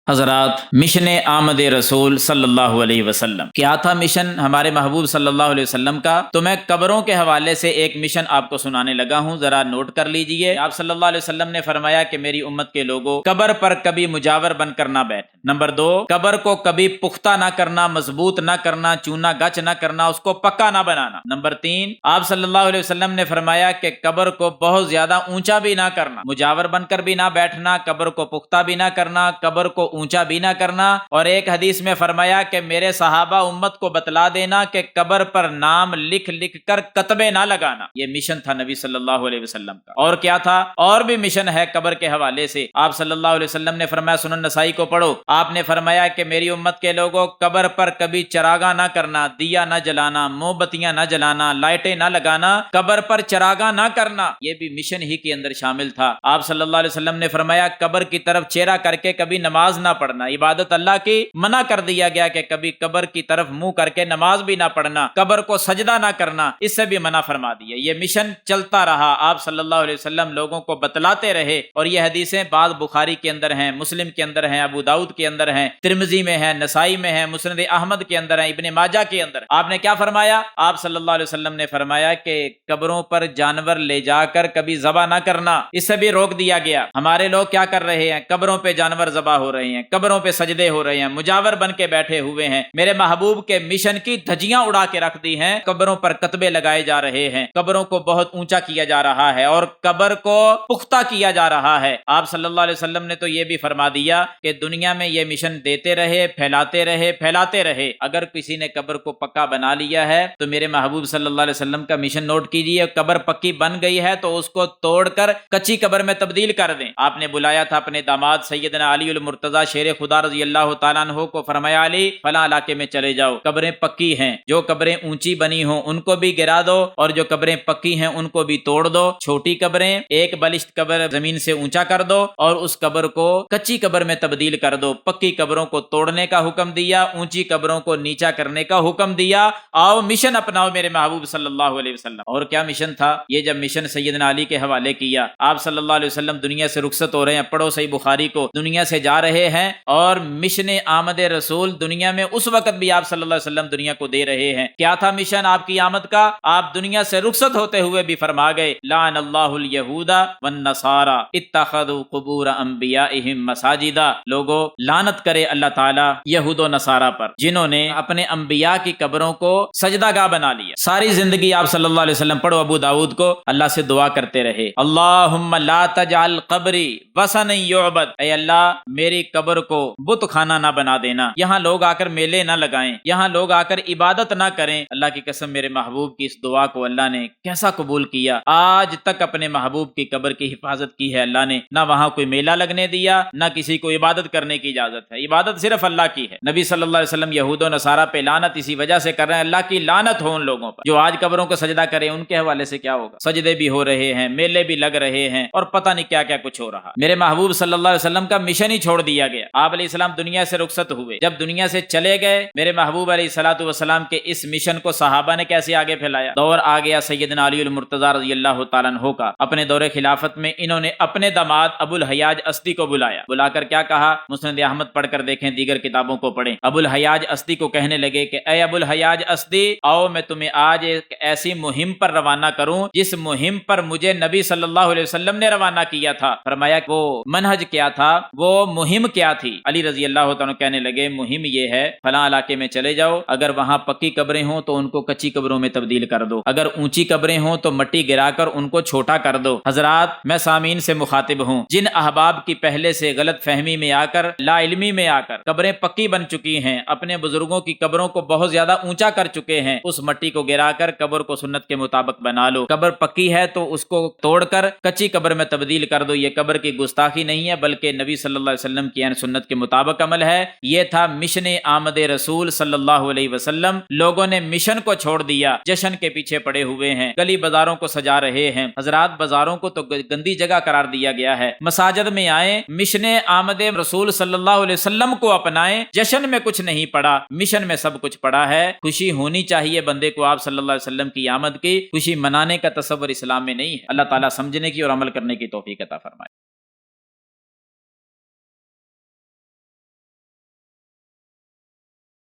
حضرات، مشن آمد رسول صلی اللہ علیہ وسلم کیا تھا؟ مشن ہمارے محبوب صلی اللہ علیہ وسلم کا تو میں قبروں کے حوالے سے ایک مشن آپ کو سنانے لگا ہوں، ذرا نوٹ کر لیجئے۔ آپ صلی اللہ علیہ وسلم نے فرمایا کہ میری امت کے لوگوں، قبر پر کبھی مجاور بن کر نہ بیٹھ۔ نمبر 2، قبر کو کبھی پختہ نہ کرنا، مضبوط نہ کرنا، چونا گچ نہ کرنا، اس کو پکا نہ بنانا۔ نمبر 3، آپ صلی اللہ علیہ وسلم نے فرمایا کہ قبر کو بہت زیادہ اونچا بھی نہ کرنا، مجاور بن کر بھی نہ بیٹھنا، قبر کو پختہ بھی نہ کرنا، قبر کو اونچا بھی نہ کرنا۔ اور ایک حدیث میں فرمایا کہ میرے صحابہ امت کو بتلا دینا کہ قبر پر نام لکھ لکھ کر کتبے نہ لگانا۔ یہ مشن تھا نبی صلی اللہ علیہ وسلم کا۔ اور کیا تھا؟ اور بھی مشن ہے قبر کے حوالے سے۔ آپ صلی اللہ علیہ وسلم نے فرمایا، سنن نسائی کو پڑھو، آپ نے فرمایا کہ میری امت کے لوگوں، قبر پر کبھی چراغاں نہ کرنا، دیا نہ جلانا، موم بتیاں نہ جلانا، لائٹیں نہ لگانا، قبر پر چراغاں نہ کرنا۔ یہ بھی مشن ہی کے اندر شامل تھا۔ آپ صلی اللہ علیہ وسلم نے فرمایا، قبر کی طرف چہرہ کر کے کبھی نماز نہ پڑھنا، عبادت اللہ کی منع کر دیا گیا کہ کبھی قبر کی طرف منہ کر کے نماز بھی نہ پڑھنا، قبر کو سجدہ نہ کرنا، اس سے بھی منع فرما دیا۔ یہ مشن چلتا رہا، آپ صلی اللہ علیہ وسلم لوگوں کو بتلاتے رہے، اور یہ حدیثیں بعض بخاری کے اندر ہیں، مسلم کے اندر ہیں، ابو داؤد کے اندر ہیں، ترمذی میں ہیں، نسائی میں ہیں، مسند احمد کے اندر ہیں، ابن ماجہ کے اندر۔ آپ نے کیا فرمایا؟ آپ صلی اللہ علیہ وسلم نے فرمایا کہ قبروں پر جانور لے جا کر کبھی ذبح نہ کرنا، اس سے بھی روک دیا گیا۔ ہمارے لوگ کیا کر رہے ہیں؟ قبروں پہ جانور ذبح ہو رہے ہیں، قبروں پہ سجدے ہو رہے ہیں، مجاور بن کے بیٹھے ہوئے ہیں۔ میرے محبوب کے مشن کی دھجیاں اڑا کے رکھ دی ہیں، قبروں پر کتبے لگائے جا رہے ہیں، قبروں کو بہت اونچا کیا جا رہا ہے اور قبر کو پختہ کیا جا رہا ہے۔ آپ صلی اللہ علیہ وسلم نے تو یہ بھی فرما دیا کہ دنیا میں یہ مشن دیتے رہے، پھیلاتے رہے، پھیلاتے رہے۔ اگر کسی نے قبر کو پکا بنا لیا ہے تو میرے محبوب صلی اللہ علیہ وسلم کا مشن نوٹ کیجئے، قبر پکی بن گئی ہے تو اس کو توڑ کر کچی قبر میں تبدیل کر دیں۔ آپ نے بلایا تھا اپنے داماد سیدنا علی المرتضی شیر خدا رضی اللہ تعالیٰ عنہ کو، فرمایا علی فلاں علاقے میں چلے جاؤ، قبریں پکی ہیں، جو قبریں اونچی بنی ہوں ان کو بھی گرا دو، اور جو قبریں پکی ہیں ان کو بھی توڑ دو۔ چھوٹی قبریں، ایک بلشت قبر زمین سے اونچا کر دو اور اس قبر کو کچی قبر میں تبدیل کر دو۔ پکی قبروں کو توڑنے کا حکم دیا، اونچی قبروں کو نیچا کرنے کا حکم دیا۔ آؤ مشن اپناؤ میرے محبوب صلی اللہ علیہ وسلم۔ اور کیا مشن تھا یہ؟ جب مشن سیدنا علی کے حوالے کیا، آپ صلی اللہ علیہ وسلم دنیا سے رخصت ہو رہے ہیں، پڑھو صحیح بخاری کو، دنیا سے جا رہے ہیں، اور مشن آمد رسول دنیا میں اس وقت بھی آپ صلی اللہ علیہ وسلم دنیا کو دے رہے ہیں۔ کیا تھا مشن آپ کی آمد کا؟ آپ دنیا سے رخصت ہوتے ہوئے بھی فرما گئے، لعن اللہ الیہود والنصارى اتخذوا قبور انبیائہم مساجدا۔ لوگوں، لعنت کرے اللہ تعالیٰ یہود و نصارہ پر، جنہوں نے اپنے انبیاء کی قبروں کو سجدہ گاہ بنا لیا۔ ساری زندگی آپ صلی اللہ علیہ وسلم، پڑھو ابو داؤد کو، اللہ سے دعا کرتے رہے، اللہم لا تجعل قبری وثنا یعبد، اے اللہ میری قبر کو بت خانہ نہ بنا دینا، یہاں لوگ آ کر میلے نہ لگائیں، یہاں لوگ آ کر عبادت نہ کریں۔ اللہ کی قسم میرے محبوب کی اس دعا کو اللہ نے کیسا قبول کیا۔ آج تک اپنے محبوب کی قبر کی حفاظت کی ہے اللہ نے، نہ وہاں کوئی میلہ لگنے دیا، نہ کسی کو عبادت کرنے کی اجازت ہے۔ عبادت صرف اللہ کی ہے۔ نبی صلی اللہ علیہ وسلم یہود و نصارہ پہ لعنت اسی وجہ سے کر رہے ہیں، اللہ کی لعنت ہو ان لوگوں پر جو آج قبروں کو سجدہ کریں۔ ان کے حوالے سے کیا ہوگا؟ سجدے بھی ہو رہے ہیں، میلے بھی لگ رہے ہیں، اور پتہ نہیں کیا کیا کچھ ہو رہا۔ میرے محبوب صلی اللہ علیہ وسلم کا مشن ہی چھوڑ دیا گیا۔ آپ علیہ السلام دنیا سے رخصت ہوئے، جب دنیا سے چلے گئے، میرے محبوب علیہ الصلوۃ والسلام کے اس مشن کو صحابہ نے کیسے آگے پھیلایا؟ دور آ گیا سیدنا علی المرتضی رضی اللہ تعالیٰ عنہ کا۔ اپنے دور خلافت میں انہوں نے اپنے داماد ابو الحیاج اسدی کو بلایا، بلا کر کیا کہا؟ مسند احمد پڑھ کر دیکھیں، دیگر کتابوں کو پڑھیں۔ ابو الحیاج اسدی کو کہنے لگے کہ اے ابو الحیاج اسدی، آؤ میں تمہیں آج ایک ایسی مہم پر روانہ کروں جس مہم پر مجھے نبی صلی اللہ علیہ وسلم نے روانہ کیا تھا۔ فرمایا وہ منہج کیا تھا، وہ مہم کیا تھی؟ علی رضی اللہ تعالیٰ کہنے لگے مہم یہ ہے، فلاں علاقے میں چلے جاؤ، اگر وہاں پکی قبریں ہوں تو ان کو کچی قبروں میں تبدیل کر دو، اگر اونچی قبریں ہوں تو مٹی گرا کر ان کو چھوٹا کر دو۔ حضرات، میں سامعین سے مخاطب ہوں، جن احباب کی پہلے سے غلط فہمی میں آ کر، لا علمی میں آ کر قبریں پکی بن چکی ہیں، اپنے بزرگوں کی قبروں کو بہت زیادہ اونچا کر چکے ہیں، اس مٹی کو گرا کر قبر کو سنت کے مطابق بنا لو۔ قبر پکی ہے تو اس کو توڑ کر کچی قبر میں تبدیل کر دو۔ یہ قبر کی گستاخی نہیں ہے، بلکہ نبی صلی اللہ علیہ وسلم کی سنت کے مطابق عمل ہے۔ یہ تھا مشن آمد رسول صلی اللہ علیہ وسلم۔ لوگوں نے مشن کو چھوڑ دیا، جشن کے پیچھے پڑے ہوئے ہیں، گلی بازاروں کو سجا رہے ہیں۔ حضرات، بازاروں کو تو گندی جگہ قرار دیا گیا ہے۔ مساجد میں آئیں، مشن آمد رسول صلی اللہ علیہ وسلم کو اپنائیں۔ جشن میں کچھ نہیں پڑا، مشن میں سب کچھ پڑا ہے۔ خوشی ہونی چاہیے بندے کو آپ صلی اللہ علیہ وسلم کی آمد کی، خوشی منانے کا تصور اسلام میں نہیں ہے۔ اللہ تعالیٰ سمجھنے کی اور عمل کرنے کی توفیق عطا فرمائے۔